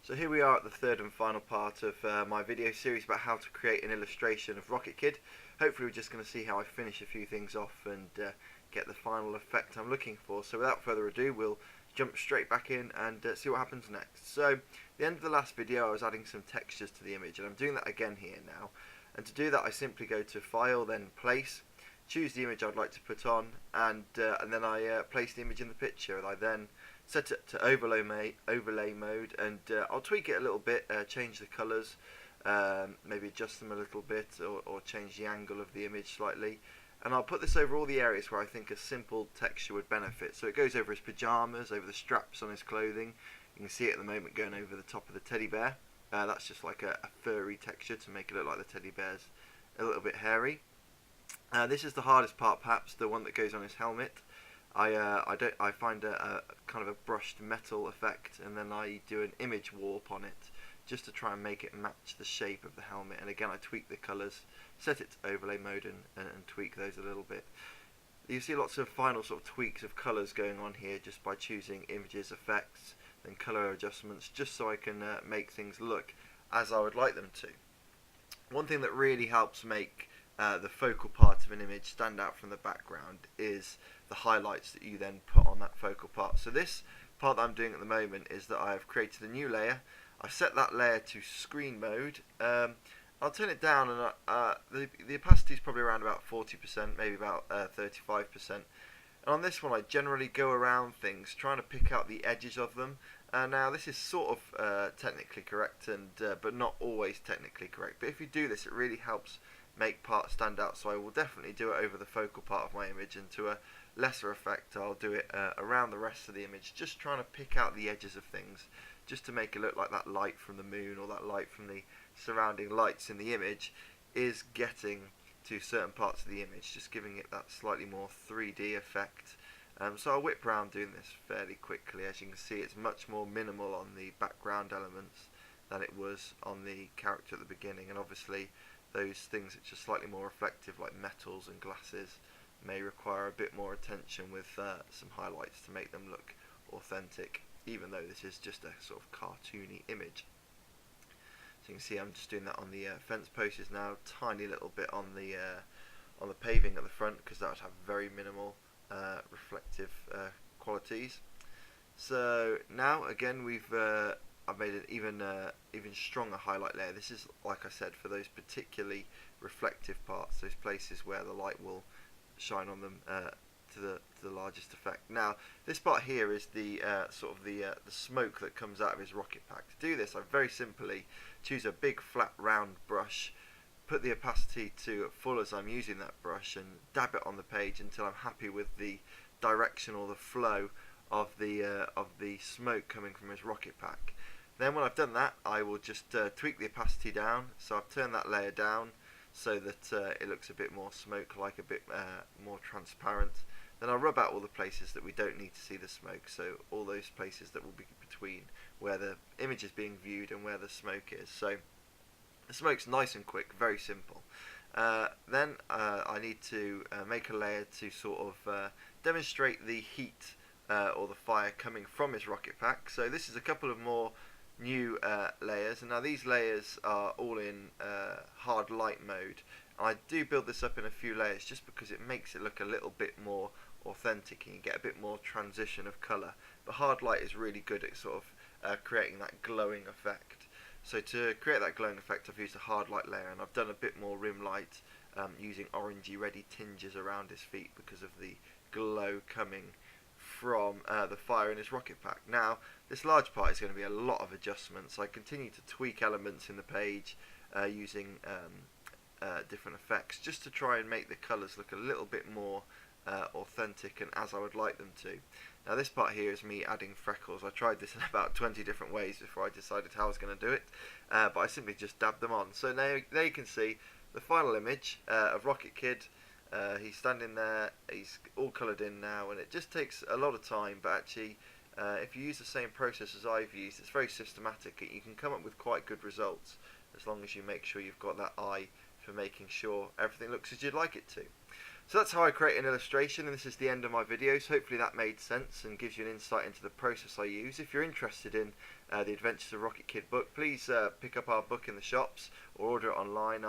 So here we are at the third and final part of my video series about how to create an illustration of Rocket Kid. Hopefully we're just going to see how I finish a few things off and get the final effect I'm looking for. So without further ado, we'll jump straight back in and see what happens next. So at the end of the last video I was adding some textures to the image, and I'm doing that again here now. And to do that I simply go to File, then Place, choose the image I'd like to put on, and then I place the image in the picture, and I then set it to overlay mode, and I'll tweak it a little bit, change the colours, maybe adjust them a little bit, or change the angle of the image slightly, and I'll put this over all the areas where I think a simple texture would benefit. So it goes over his pyjamas, over the straps on his clothing. You can see it at the moment going over the top of the teddy bear. That's just like a furry texture to make it look like the teddy bear's a little bit hairy. This is the hardest part, perhaps, the one that goes on his helmet. I find a kind of a brushed metal effect, and then I do an image warp on it just to try and make it match the shape of the helmet. And again, I tweak the colours, set it to overlay mode, and tweak those a little bit. You see lots of final sort of tweaks of colours going on here just by choosing images, effects, then colour adjustments, just so I can make things look as I would like them to. One thing that really helps make the focal part of an image stand out from the background is the highlights that you then put on that focal part. So this part that I'm doing at the moment is that I have created a new layer. I've set that layer to screen mode. I'll turn it down, and the opacity is probably around about 40%, maybe about 35%. And on this one I generally go around things trying to pick out the edges of them. Now this is sort of technically correct, but not always technically correct. But if you do this, it really helps make parts stand out. So I will definitely do it over the focal part of my image, and to a lesser effect I'll do it around the rest of the image, just trying to pick out the edges of things, just to make it look like that light from the moon or that light from the surrounding lights in the image is getting to certain parts of the image, just giving it that slightly more 3D effect. So I'll whip around doing this fairly quickly. As you can see, it's much more minimal on the background elements than it was on the character at the beginning, and obviously those things which are slightly more reflective, like metals and glasses, may require a bit more attention with some highlights to make them look authentic, even though this is just a sort of cartoony image. So you can see I'm just doing that on the fence posts now, tiny little bit on the paving at the front, because that would have very minimal reflective qualities. So now again I've made an even stronger highlight layer. This is, like I said, for those particularly reflective parts, those places where the light will shine on them to the largest effect. Now this part here is the sort of the smoke that comes out of his rocket pack. To do this, I very simply choose a big flat round brush, put the opacity to full as I'm using that brush, and dab it on the page until I'm happy with the direction or the flow of the smoke coming from his rocket pack. Then when I've done that, I will just tweak the opacity down. So I've turned that layer down so that it looks a bit more smoke-like, a bit more transparent. Then I'll rub out all the places that we don't need to see the smoke, so all those places that will be between where the image is being viewed and where the smoke is. So the smoke's nice and quick, very simple. Then I need to make a layer to sort of demonstrate the heat or the fire coming from his rocket pack. So this is a couple of more new layers, and now these layers are all in hard light mode. I do build this up in a few layers just because it makes it look a little bit more authentic, and you get a bit more transition of colour. But hard light is really good at sort of creating that glowing effect. So to create that glowing effect, I've used a hard light layer, and I've done a bit more rim light using orangey reddy tinges around his feet because of the glow coming from the fire in his rocket pack. Now this large part is going to be a lot of adjustments. I continue to tweak elements in the page using different effects, just to try and make the colours look a little bit more authentic and as I would like them to. Now this part here is me adding freckles. I tried this in about 20 different ways before I decided how I was going to do it, but I simply just dabbed them on. So now there you can see the final image of Rocket Kid. He's standing there, he's all coloured in now, and it just takes a lot of time, but actually if you use the same process as I've used, it's very systematic, and you can come up with quite good results as long as you make sure you've got that eye for making sure everything looks as you'd like it to. So that's how I create an illustration, and this is the end of my videos. Hopefully that made sense and gives you an insight into the process I use. If you're interested in the Adventures of Rocket Kid book, please pick up our book in the shops or order it online.